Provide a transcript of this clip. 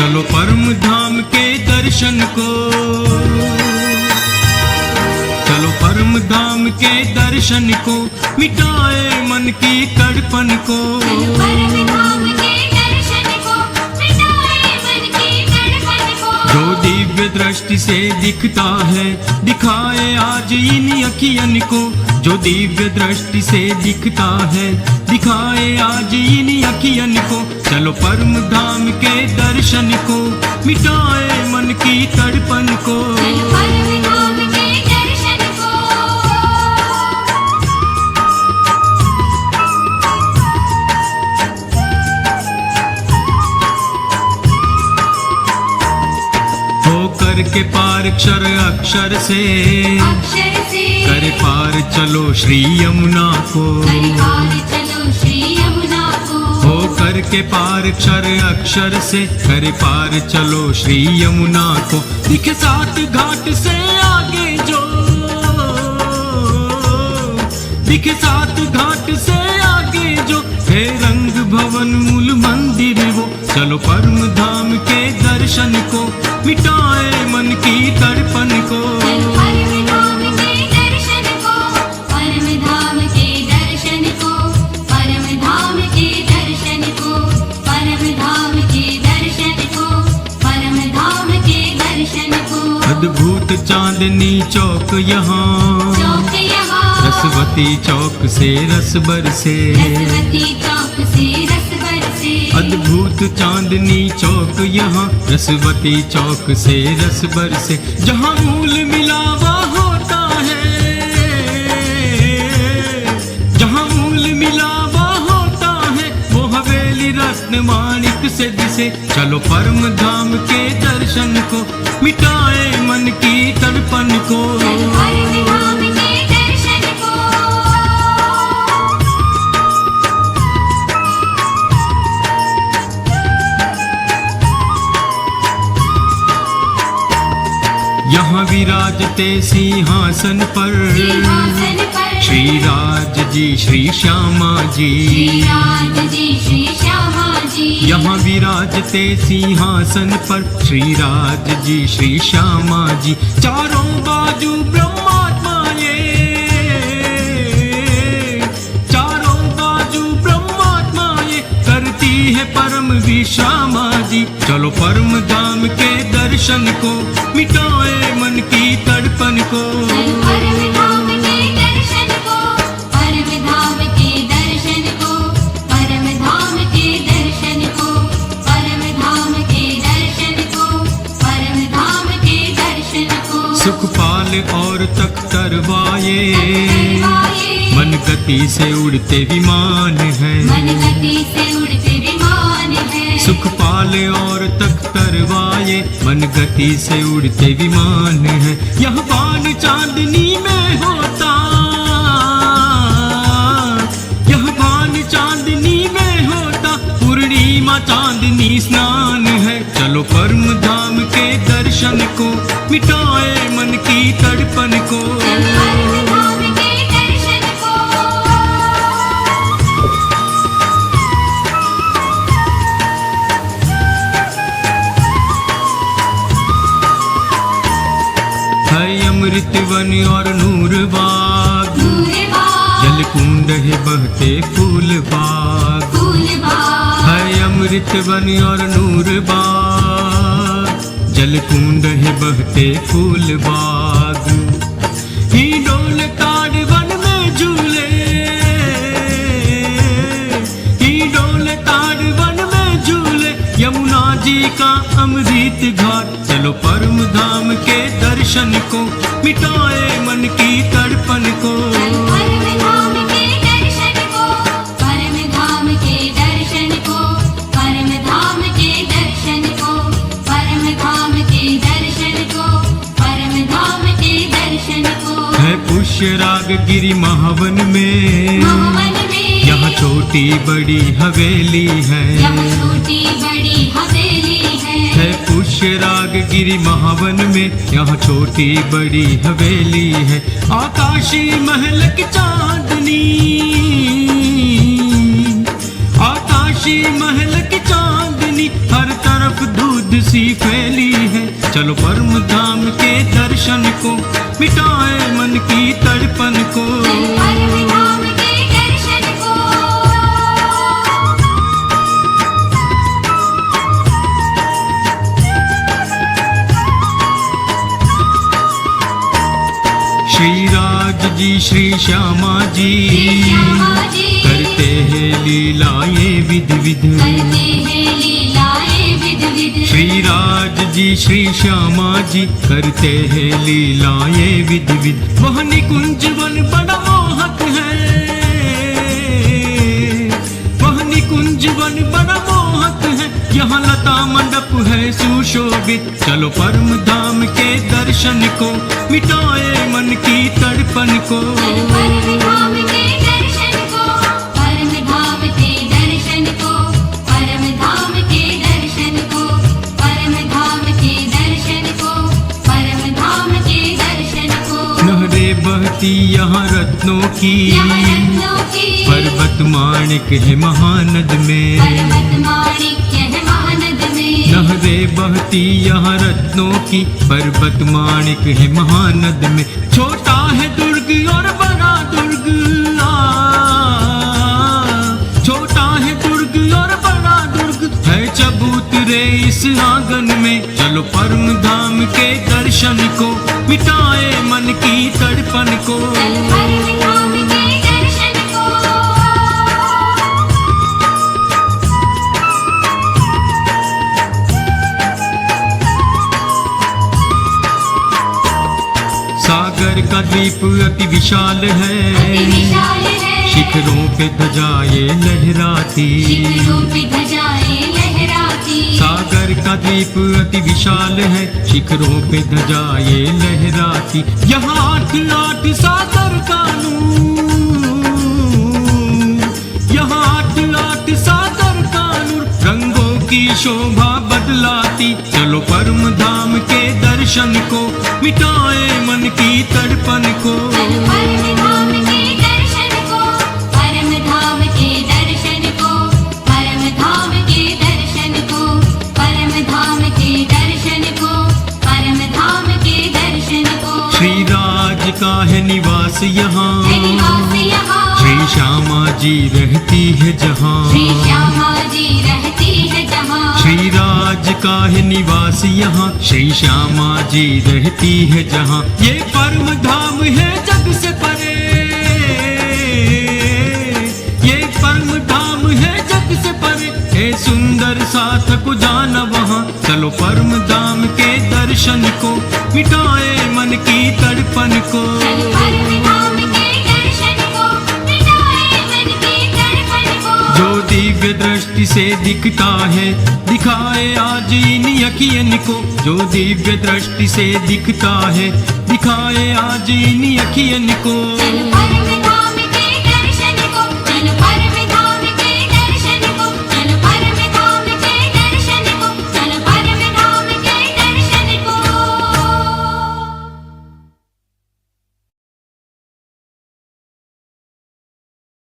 चलो परम धाम के दर्शन को, चलो परम धाम के दर्शन को, मिटाए मन की तड़पन को। चलो परम धाम के दर्शन को, मिटाए मन की तड़पन को। जो दिव्य दृष्टि से दिखता है, दिखाए आज इन अखियन को। जो दिव्य दृष्टि से दिखता है, दिखाए आज इन अखियन को। चलो परम धाम के दर्शन को, मिटाए मन की तड़पन को। चलो परम धाम के दर्शन को। होकर के पार क्षर अक्षर से, अक्षर से कर पार चलो श्री यमुना को। कर पार चलो श्री यमुना को। होकर के पार क्षर अक्षर से, कर पार चलो श्री यमुना को। दिखे सात घाट से आगे जो, दिखे सात घाट से आगे जो, है रंग भवन मूल मंदिर वो। चलो परम धाम के दर्शन को, मिटाए मन की तड़पन को। चलो परम धाम के दर्शन को, परम धाम के दर्शन को, परम धाम के दर्शन को, परम धाम के दर्शन को, परम धाम के दर्शन को। अद्भुत चांदनी चौक यहाँ, चौक यहाँ, रसवती चौक से रस बरसे। रसवती चौक से रस बरसे। अद्भुत चांदनी चौक यहाँ, रसवती चौक से रस बरसे। जहाँ मूल मिलावा होता है, जहाँ मूल मिलावा होता है, वो हवेली रत्न माणिक से दिसे। चलो परम धाम के दर्शन को, मिटाए मन की तड़पन को। चलो परम धाम के दर्शन को। यहाँ विराजते सिंहासन पर, सिंहासन पर श्री राज जी श्री श्यामा जी। श्री राज जी श्री श्यामा जी। यहाँ विराजते सिंहासन पर, श्री राज जी श्री श्यामा जी। चारों बाजू ब्रह्मात्मा ये, चारों बाजू ब्रह्मात्मा ये, करती है परम विश्रामा जी। चलो परम धाम के दर्शन को, मिटाए मन की तड़पन को। चलो परम धाम के दर्शन को, परम धाम के दर्शन को, परम धाम के दर्शन को, परम धाम के दर्शन को, परम धाम के दर्शन को। सुखपाल और तख्त करवाए, करवाए, मन गति से उड़ते विमान है। मन गति से उड़ते विमान है। सुखपाल और तख्त करवाए, मन गति से उड़ते विमान है। यह बान चांदनी में होता, यह बान चांदनी में होता, पूर्णिमा चांदनी स्नान है। चलो परम धाम के दर्शन को, मिटाए मन की तड़पन को। चलो परम धाम के दर्शन को। है अमृत वन और नूर बाग, नूर बाग, जल कुंड है बहते फूल बाग। फूल बाग, है अमृत वन और नूर बाग, जल कुंड है बहते फूल बाग। ही डोल ताड़ वन में झूले, ही डोल ताड़ वन में झूले, यमुना जी का अमृत घाट। चलो परम धाम के दर्शन को, मिटाए मन की तड़पन को। चलो परम धाम के दर्शन को, परम धाम के दर्शन को, परम धाम के दर्शन को, परम धाम के दर्शन को, परम धाम के दर्शन को। है पुष्य राग गिरी महावन में, महावन में यहाँ छोटी बड़ी हवेली है। यहाँ छोटी बड़ी हवेली है। पुष्य राग गिरी महावन में, यहाँ छोटी बड़ी हवेली है। आकाशी महल की चांदनी, आकाशी महल की चांदनी, हर तरफ दूध सी फैली है। चलो परम धाम के दर्शन को, मिटाए मन की तड़पन को। परम धाम के दर्शन को। श्री राज जी श्री श्यामा जी श्री श्यामा जी करते हैं लीलाएं विध विध। करते हैं लीलाएं विध विध। श्री राज जी श्री श्यामा जी करते हैं लीलाएं विध विध। वह निकुंज वन बड़ा मोहक है, वह निकुंज वन बड़ा मोहक है। यहाँ लता मंडप है सुशोभित। चलो परम धाम के दर्शन को, मिटाए मन की तड़पन को। परम धाम के दर्शन को। परम धाम के दर्शन को। परम धाम के दर्शन को। परम धाम के दर्शन को। परम धाम के दर्शन को। नहरें बहती यहाँ रत्नों की, यहाँ रत्नों की पर्वत माणिक है महानद में। पर्वत माणिक्य है महानद में। नहरें बहती यहाँ रत्नों की, पर्वत माणिक है महानद में। छोटा है दुर्ग और बड़ा दुर्ग, छोटा है दुर्ग और बड़ा दुर्ग है चबूतरे इस आंगन में। चलो परम धाम के दर्शन को, मिटाए मन की तड़पन को। परम धाम के दर्शन को। सागर का द्वीप अति विशाल है, अति विशाल है। शिखरों पे ध्वजाएं लहराती। शिखरों पे ध्वजाएं लहराती। सागर का द्वीप अति विशाल है, शिखरों पे ध्वजाएं लहराती। यहाँ आठ आठ सागर का नूर, यहाँ आठ आठ सागर का नूर रंगों की शोभा बदलाती। चलो परम धाम के दर्शन को, मिटाए मन की तड़पन को। परम धाम के दर्शन को। परम धाम के दर्शन को। परम धाम के दर्शन को। परम धाम के दर्शन को। परम धाम के दर्शन को। श्री राज का है निवास यहाँ, है निवास यहाँ। श्री श्यामा जी रहती है जहाँ। श्री श्यामा जी रहती है जहाँ। श्री राज का है निवास यहाँ, श्री श्यामा जी रहती है जहाँ। ये परम धाम है जग से परे, ये परम धाम है जग से परे। हे सुंदर साथ को जाना वहाँ। चलो परम धाम के दर्शन को, मिटाए मन की तड़पन को। परम धाम के दर्शन को। मिटाए मन की तड़पन को। जो दिव्य दृष्टि से दिखता है, दिखाए आज इन अखियन को। जो दिव्य दृष्टि से दिखता है, दिखाए आज इन अखियन को। परम